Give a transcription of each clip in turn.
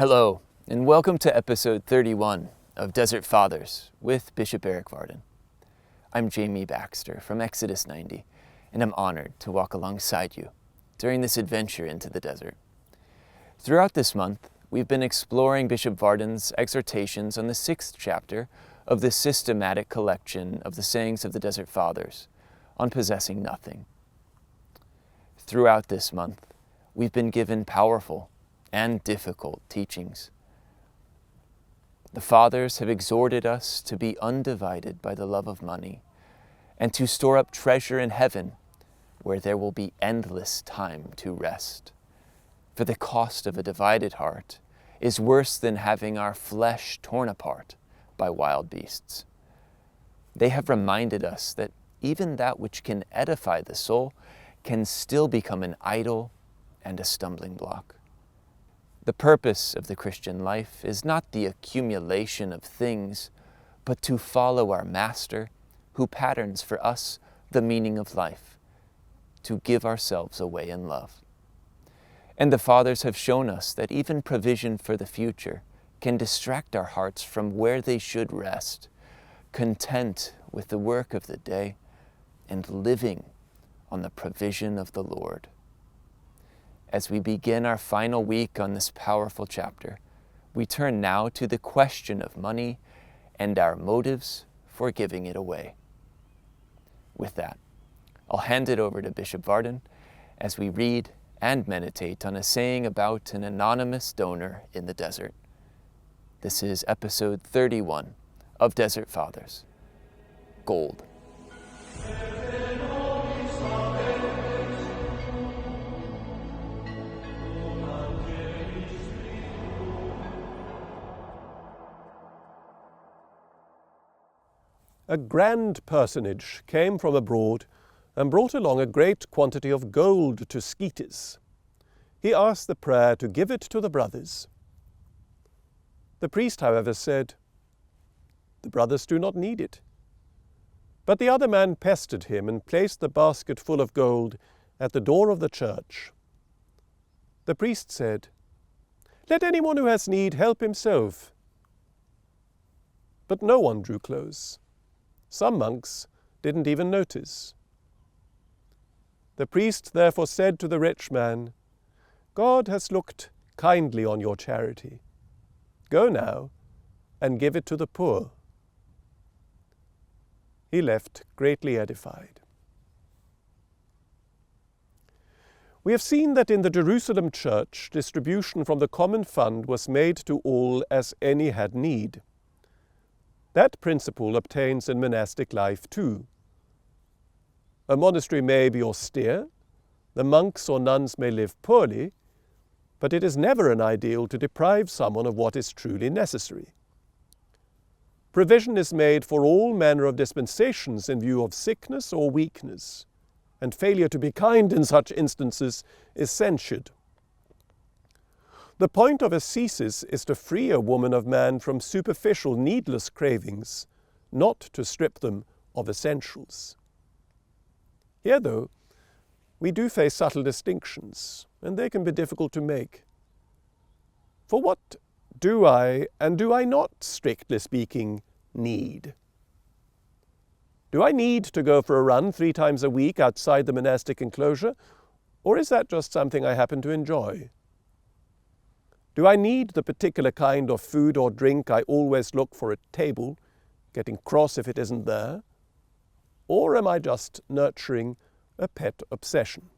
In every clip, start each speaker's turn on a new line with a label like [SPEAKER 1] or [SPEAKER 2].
[SPEAKER 1] Hello, and welcome to episode 31 of Desert Fathers with Bishop Erik Varden. I'm Jamie Baxter from Exodus 90, and I'm honored to walk alongside you during this adventure into the desert. Throughout this month, we've been exploring Bishop Varden's exhortations on the 6th chapter of the systematic collection of the sayings of the Desert Fathers on possessing nothing. Throughout this month, we've been given powerful and difficult teachings. The Fathers have exhorted us to be undivided by the love of money and to store up treasure in heaven where there will be endless time to rest. For the cost of a divided heart is worse than having our flesh torn apart by wild beasts. They have reminded us that even that which can edify the soul can still become an idol and a stumbling block. The purpose of the Christian life is not the accumulation of things, but to follow our Master, who patterns for us the meaning of life, to give ourselves away in love. And the Fathers have shown us that even provision for the future can distract our hearts from where they should rest, content with the work of the day and living on the provision of the Lord. As we begin our final week on this powerful chapter, we turn now to the question of money and our motives for giving it away. With that, I'll hand it over to Bishop Varden as we read and meditate on a saying about an anonymous donor in the desert. This is episode 31 of Desert Fathers. Gold.
[SPEAKER 2] A grand personage came from abroad and brought along a great quantity of gold to Scetis. He asked the prayer to give it to the brothers. The priest, however, said, "The brothers do not need it." But the other man pestered him and placed the basket full of gold at the door of the church. The priest said, "Let anyone who has need help himself." But no one drew close. Some monks didn't even notice. The priest therefore said to the rich man, "God has looked kindly on your charity. Go now and give it to the poor." He left greatly edified. We have seen that in the Jerusalem church, distribution from the common fund was made to all as any had need. That principle obtains in monastic life too. A monastery may be austere, the monks or nuns may live poorly, but it is never an ideal to deprive someone of what is truly necessary. Provision is made for all manner of dispensations in view of sickness or weakness, and failure to be kind in such instances is censured. The point of ascesis is to free a woman of man from superficial, needless cravings, not to strip them of essentials. Here, though, we do face subtle distinctions, and they can be difficult to make. For what do I, and do I not, strictly speaking, need? Do I need to go for a run 3 times a week outside the monastic enclosure, or is that just something I happen to enjoy? Do I need the particular kind of food or drink I always look for at table, getting cross if it isn't there? Or am I just nurturing a pet obsession?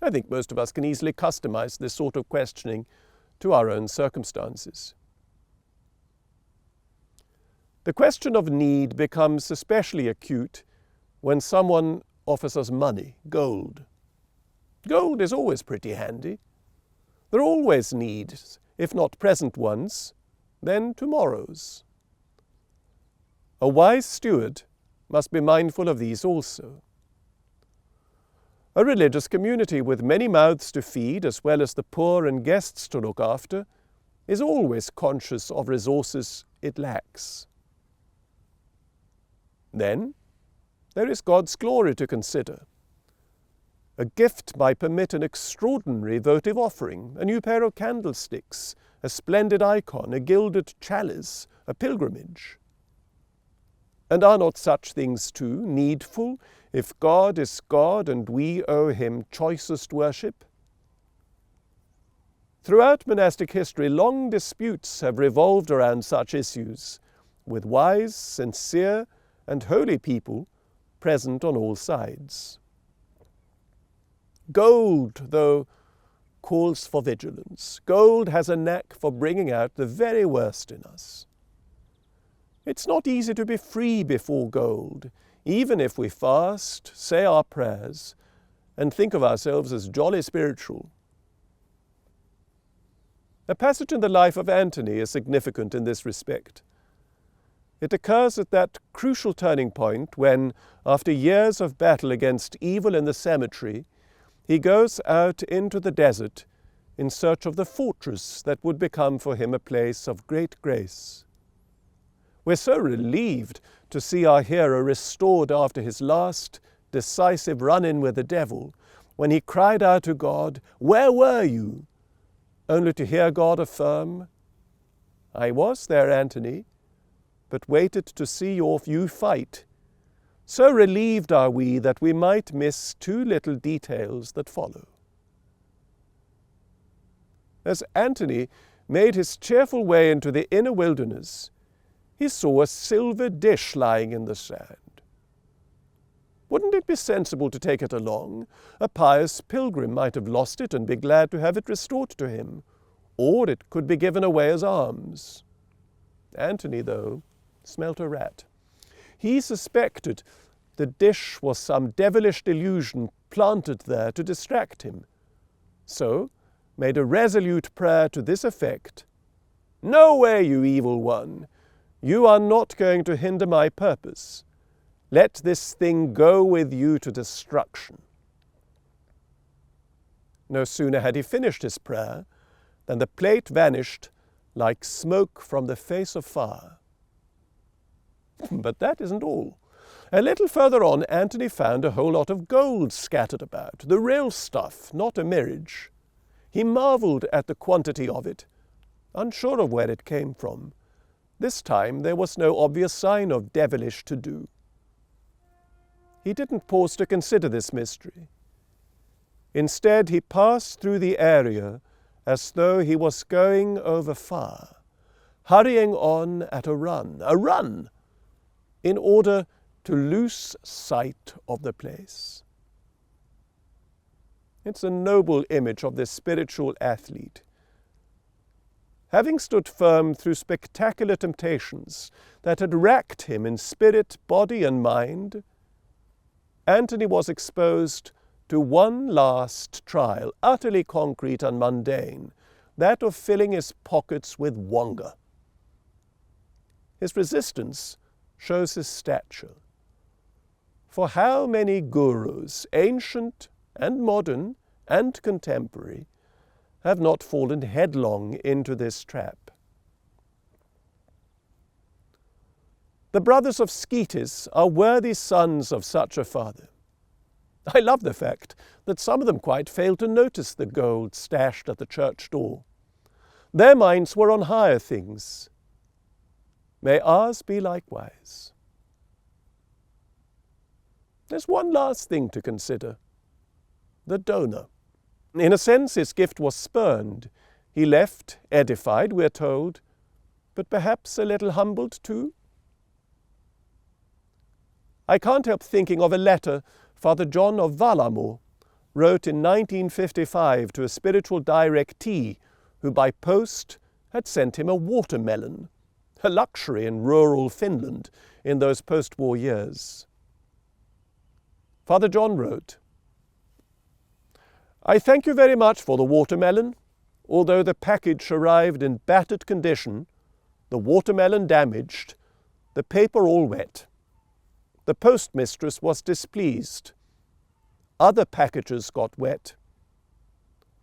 [SPEAKER 2] I think most of us can easily customize this sort of questioning to our own circumstances. The question of need becomes especially acute when someone offers us money, gold. Gold is always pretty handy. There are always needs, if not present ones, then tomorrow's. A wise steward must be mindful of these also. A religious community with many mouths to feed, as well as the poor and guests to look after, is always conscious of resources it lacks. Then there is God's glory to consider. A gift might permit an extraordinary votive offering, a new pair of candlesticks, a splendid icon, a gilded chalice, a pilgrimage. And are not such things too needful if God is God and we owe him choicest worship? Throughout monastic history, long disputes have revolved around such issues, with wise, sincere, and holy people present on all sides. Gold, though, calls for vigilance. Gold has a knack for bringing out the very worst in us. It's not easy to be free before gold, even if we fast, say our prayers, and think of ourselves as jolly spiritual. A passage in the life of Antony is significant in this respect. It occurs at that crucial turning point when, after years of battle against evil in the cemetery, he goes out into the desert in search of the fortress that would become for him a place of great grace. We're so relieved to see our hero restored after his last decisive run-in with the devil, when he cried out to God, "Where were you?" only to hear God affirm, "I was there, Antony, but waited to see you fight." So relieved are we that we might miss two little details that follow. As Antony made his cheerful way into the inner wilderness, he saw a silver dish lying in the sand. Wouldn't it be sensible to take it along? A pious pilgrim might have lost it and be glad to have it restored to him, or it could be given away as alms. Antony, though, smelt a rat. He suspected the dish was some devilish delusion planted there to distract him, so made a resolute prayer to this effect: "No way, you evil one! You are not going to hinder my purpose. Let this thing go with you to destruction." No sooner had he finished his prayer than the plate vanished like smoke from the face of fire. But that isn't all. A little further on, Antony found a whole lot of gold scattered about, the real stuff, not a mirage. He marveled at the quantity of it, unsure of where it came from. This time there was no obvious sign of devilish to-do. He didn't pause to consider this mystery. Instead, he passed through the area as though he was going over fire, hurrying on at a run, in order to lose sight of the place. It's a noble image of this spiritual athlete. Having stood firm through spectacular temptations that had racked him in spirit, body, and mind, Antony was exposed to one last trial, utterly concrete and mundane, that of filling his pockets with wonga. His resistance shows his stature. For how many gurus, ancient and modern and contemporary, have not fallen headlong into this trap? The brothers of Scetis are worthy sons of such a father. I love the fact that some of them quite failed to notice the gold stashed at the church door. Their minds were on higher things. May ours be likewise. There's one last thing to consider: the donor. In a sense, his gift was spurned. He left, edified, we're told, but perhaps a little humbled too. I can't help thinking of a letter Father John of Valamo wrote in 1955 to a spiritual directee who by post had sent him a watermelon, a luxury in rural Finland in those post-war years. Father John wrote, "I thank you very much for the watermelon, although the package arrived in battered condition, the watermelon damaged, the paper all wet. The postmistress was displeased. Other packages got wet.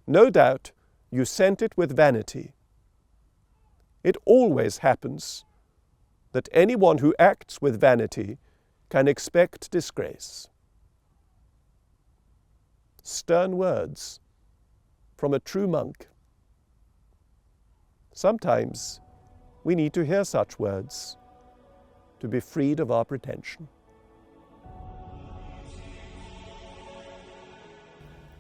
[SPEAKER 2] No doubt you sent it with vanity. It always happens that anyone who acts with vanity can expect disgrace." stern words from a true monk. Sometimes we need to hear such words to be freed of our pretension.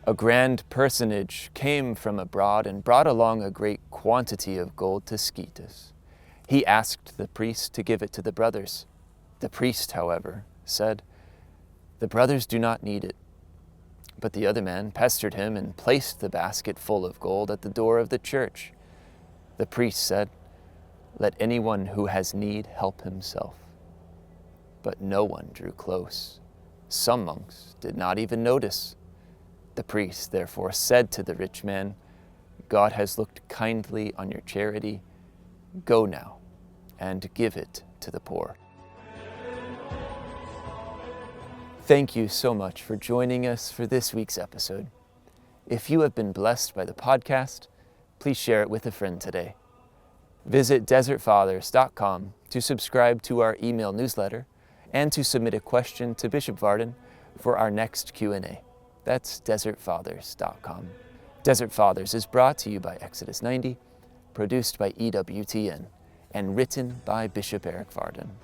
[SPEAKER 1] A grand personage came from abroad and brought along a great quantity of gold to Scetis. He asked the priest to give it to the brothers. The priest, however, said, "The brothers do not need it." But the other man pestered him and placed the basket full of gold at the door of the church. The priest said, "Let anyone who has need help himself." But no one drew close. Some monks did not even notice. The priest therefore said to the rich man, "God has looked kindly on your charity. Go now and give it to the poor." Thank you so much for joining us for this week's episode. If you have been blessed by the podcast, please share it with a friend today. Visit desertfathers.com to subscribe to our email newsletter and to submit a question to Bishop Varden for our next Q&A. That's desertfathers.com. Desert Fathers is brought to you by Exodus 90, produced by EWTN, and written by Bishop Erik Varden.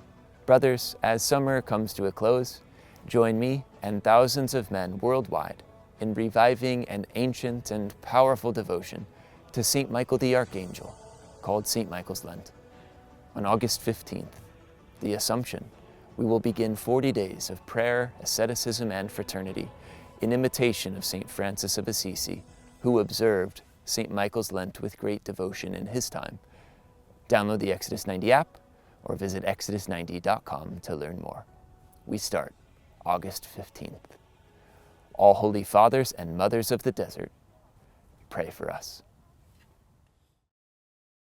[SPEAKER 1] Brothers, as summer comes to a close, join me and thousands of men worldwide in reviving an ancient and powerful devotion to St. Michael the Archangel, called St. Michael's Lent. On August 15th, the Assumption, we will begin 40 days of prayer, asceticism, and fraternity in imitation of St. Francis of Assisi, who observed St. Michael's Lent with great devotion in his time. Download the Exodus 90 app or visit exodus90.com to learn more. We start August 15th. All Holy Fathers and Mothers of the Desert, pray for us.